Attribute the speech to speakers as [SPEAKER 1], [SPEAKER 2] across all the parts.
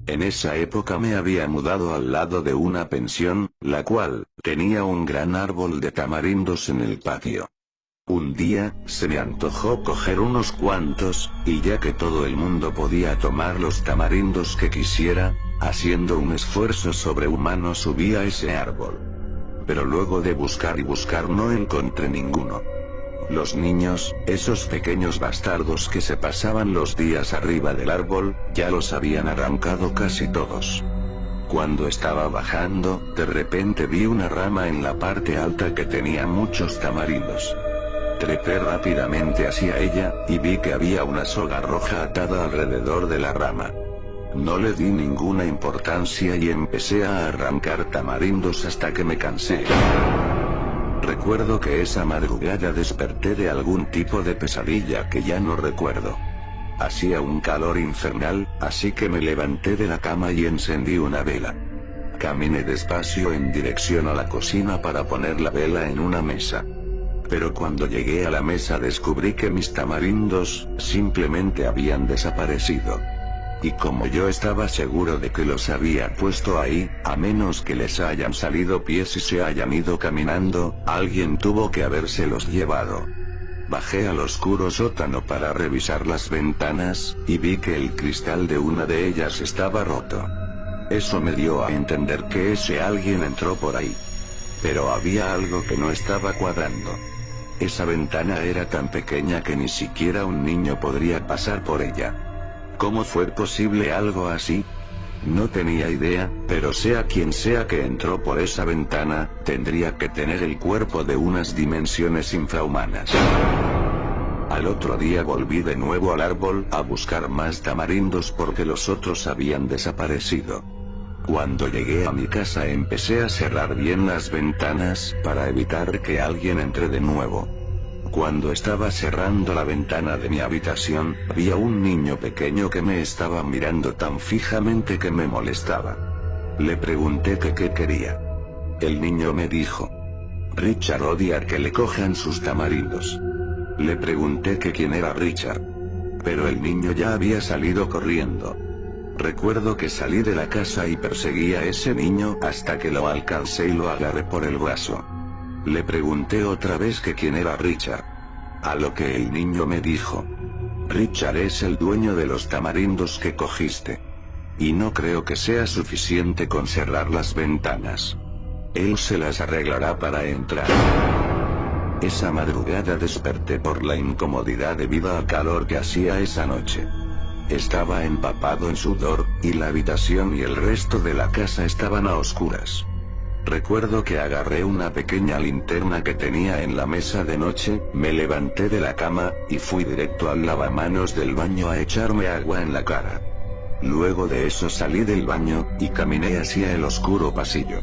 [SPEAKER 1] En esa época me había mudado al lado de una pensión, la cual tenía un gran árbol de tamarindos en el patio. Un día, se me antojó coger unos cuantos, y ya que todo el mundo podía tomar los tamarindos que quisiera, haciendo un esfuerzo sobrehumano subí a ese árbol. Pero luego de buscar y buscar no encontré ninguno. Los niños, esos pequeños bastardos que se pasaban los días arriba del árbol, ya los habían arrancado casi todos. Cuando estaba bajando, de repente vi una rama en la parte alta que tenía muchos tamarindos. Trepé rápidamente hacia ella, y vi que había una soga roja atada alrededor de la rama. No le di ninguna importancia y empecé a arrancar tamarindos hasta que me cansé. Recuerdo que esa madrugada desperté de algún tipo de pesadilla que ya no recuerdo. Hacía un calor infernal, así que me levanté de la cama y encendí una vela. Caminé despacio en dirección a la cocina para poner la vela en una mesa. Pero cuando llegué a la mesa descubrí que mis tamarindos simplemente habían desaparecido. Y como yo estaba seguro de que los había puesto ahí, a menos que les hayan salido pies y se hayan ido caminando, alguien tuvo que habérselos llevado. Bajé al oscuro sótano para revisar las ventanas, y vi que el cristal de una de ellas estaba roto. Eso me dio a entender que ese alguien entró por ahí. Pero había algo que no estaba cuadrando. Esa ventana era tan pequeña que ni siquiera un niño podría pasar por ella. ¿Cómo fue posible algo así? No tenía idea, pero sea quien sea que entró por esa ventana, tendría que tener el cuerpo de unas dimensiones infrahumanas. Al otro día volví de nuevo al árbol a buscar más tamarindos porque los otros habían desaparecido. Cuando llegué a mi casa empecé a cerrar bien las ventanas para evitar que alguien entre de nuevo. Cuando estaba cerrando la ventana de mi habitación, vi a un niño pequeño que me estaba mirando tan fijamente que me molestaba. Le pregunté que qué quería. El niño me dijo: Richard odia que le cojan sus tamarindos. Le pregunté que quién era Richard. Pero el niño ya había salido corriendo. Recuerdo que salí de la casa y perseguí a ese niño hasta que lo alcancé y lo agarré por el brazo. Le pregunté otra vez que quién era Richard. A lo que el niño me dijo: Richard es el dueño de los tamarindos que cogiste. Y no creo que sea suficiente con cerrar las ventanas. Él se las arreglará para entrar. Esa madrugada desperté por la incomodidad debido al calor que hacía esa noche. Estaba empapado en sudor, y la habitación y el resto de la casa estaban a oscuras. Recuerdo que agarré una pequeña linterna que tenía en la mesa de noche, me levanté de la cama, y fui directo al lavamanos del baño a echarme agua en la cara. Luego de eso salí del baño, y caminé hacia el oscuro pasillo.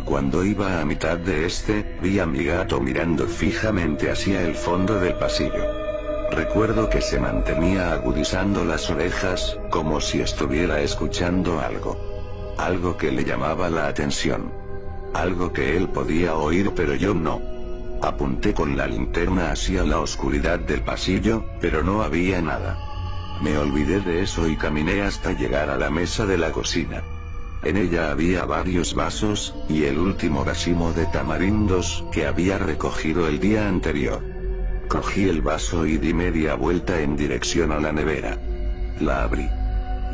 [SPEAKER 1] Cuando iba a mitad de este, vi a mi gato mirando fijamente hacia el fondo del pasillo. Recuerdo que se mantenía agudizando las orejas, como si estuviera escuchando algo. Algo que le llamaba la atención. Algo que él podía oír pero yo no. Apunté con la linterna hacia la oscuridad del pasillo, pero no había nada. Me olvidé de eso y caminé hasta llegar a la mesa de la cocina. En ella había varios vasos, y el último racimo de tamarindos que había recogido el día anterior. Cogí el vaso y di media vuelta en dirección a la nevera. La abrí.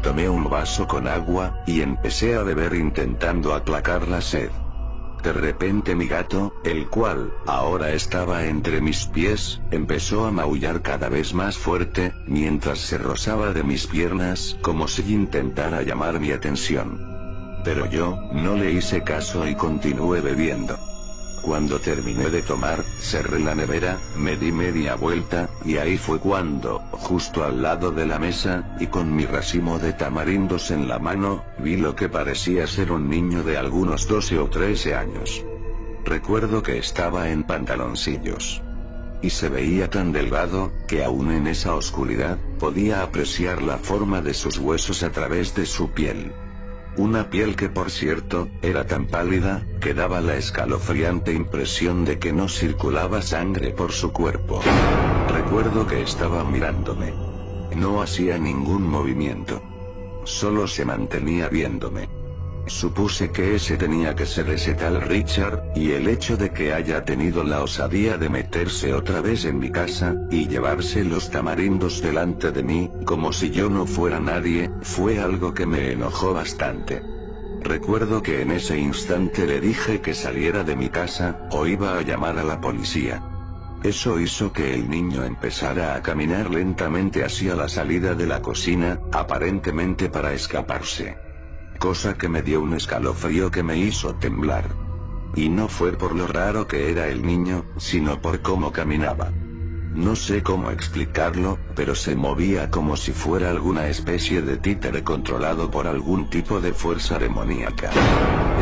[SPEAKER 1] Tomé un vaso con agua, y empecé a beber intentando aplacar la sed. De repente mi gato, el cual ahora estaba entre mis pies, empezó a maullar cada vez más fuerte, mientras se rozaba de mis piernas como si intentara llamar mi atención. Pero yo no le hice caso y continué bebiendo. Cuando terminé de tomar, cerré la nevera, me di media vuelta, y ahí fue cuando, justo al lado de la mesa, y con mi racimo de tamarindos en la mano, vi lo que parecía ser un niño de algunos 12 o 13 años. Recuerdo que estaba en pantaloncillos. Y se veía tan delgado, que aún en esa oscuridad, podía apreciar la forma de sus huesos a través de su piel. Una piel que, por cierto, era tan pálida, que daba la escalofriante impresión de que no circulaba sangre por su cuerpo. Recuerdo que estaba mirándome. No hacía ningún movimiento. solo se mantenía viéndome. Supuse que ese tenía que ser ese tal Richard, y el hecho de que haya tenido la osadía de meterse otra vez en mi casa, y llevarse los tamarindos delante de mí, como si yo no fuera nadie, fue algo que me enojó bastante. Recuerdo que en ese instante le dije que saliera de mi casa, o iba a llamar a la policía. Eso hizo que el niño empezara a caminar lentamente hacia la salida de la cocina, aparentemente para escaparse. Cosa que me dio un escalofrío que me hizo temblar. Y no fue por lo raro que era el niño, sino por cómo caminaba. No sé cómo explicarlo, pero se movía como si fuera alguna especie de títere controlado por algún tipo de fuerza demoníaca.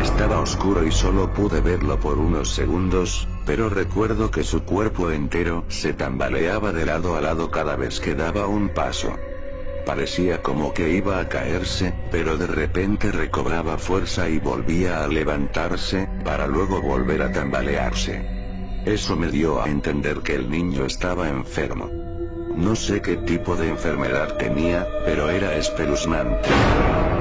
[SPEAKER 1] Estaba oscuro y solo pude verlo por unos segundos, pero recuerdo que su cuerpo entero se tambaleaba de lado a lado cada vez que daba un paso. Parecía como que iba a caerse, pero de repente recobraba fuerza y volvía a levantarse, para luego volver a tambalearse. Eso me dio a entender que el niño estaba enfermo. No sé qué tipo de enfermedad tenía, pero era espeluznante.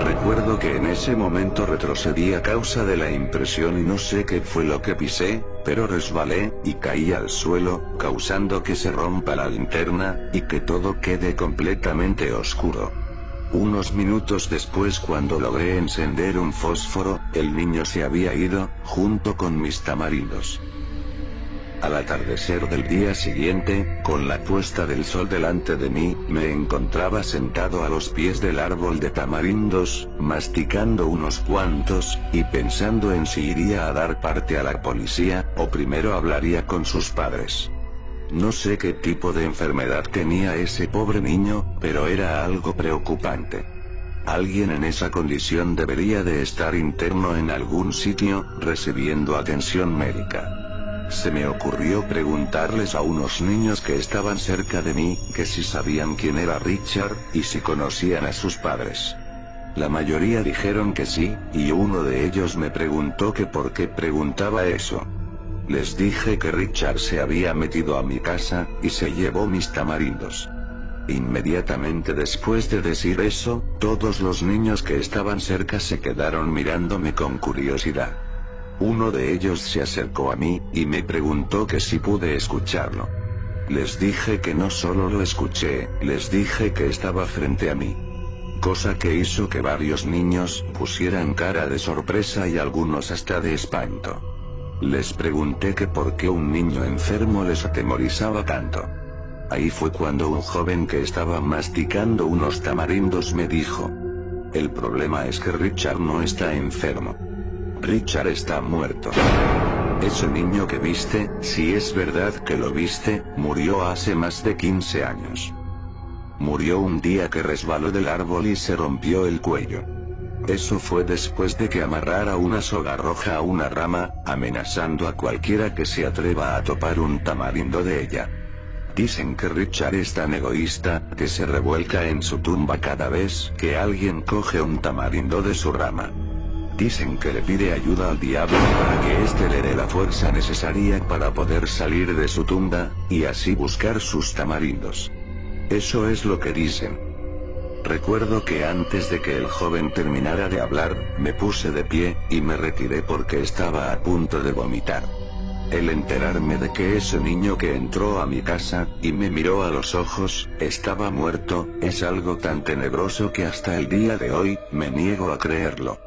[SPEAKER 1] Recuerdo que en ese momento retrocedí a causa de la impresión y no sé qué fue lo que pisé, pero resbalé, y caí al suelo, causando que se rompa la linterna, y que todo quede completamente oscuro. Unos minutos después, cuando logré encender un fósforo, el niño se había ido, junto con mis tamarindos. Al atardecer del día siguiente, con la puesta del sol delante de mí, me encontraba sentado a los pies del árbol de tamarindos, masticando unos cuantos, y pensando en si iría a dar parte a la policía, o primero hablaría con sus padres. No sé qué tipo de enfermedad tenía ese pobre niño, pero era algo preocupante. Alguien en esa condición debería de estar interno en algún sitio, recibiendo atención médica. Se me ocurrió preguntarles a unos niños que estaban cerca de mí, que si sabían quién era Richard, y si conocían a sus padres. La mayoría dijeron que sí, y uno de ellos me preguntó que por qué preguntaba eso. Les dije que Richard se había metido a mi casa, y se llevó mis tamarindos. Inmediatamente después de decir eso, todos los niños que estaban cerca se quedaron mirándome con curiosidad. Uno de ellos se acercó a mí, y me preguntó que si pude escucharlo. Les dije que no solo lo escuché, les dije que estaba frente a mí. Cosa que hizo que varios niños pusieran cara de sorpresa y algunos hasta de espanto. Les pregunté que por qué un niño enfermo les atemorizaba tanto. Ahí fue cuando un joven que estaba masticando unos tamarindos me dijo: el problema es que Richard no está enfermo. Richard está muerto. Ese niño que viste, si es verdad que lo viste, murió hace más de 15 años. Murió un día que resbaló del árbol y se rompió el cuello. Eso fue después de que amarrara una soga roja a una rama, amenazando a cualquiera que se atreva a topar un tamarindo de ella. Dicen que Richard es tan egoísta, que se revuelca en su tumba cada vez que alguien coge un tamarindo de su rama. Dicen que le pide ayuda al diablo para que éste le dé la fuerza necesaria para poder salir de su tumba, y así buscar sus tamarindos. Eso es lo que dicen. Recuerdo que antes de que el joven terminara de hablar, me puse de pie, y me retiré porque estaba a punto de vomitar. El enterarme de que ese niño que entró a mi casa, y me miró a los ojos, estaba muerto, es algo tan tenebroso que hasta el día de hoy, me niego a creerlo.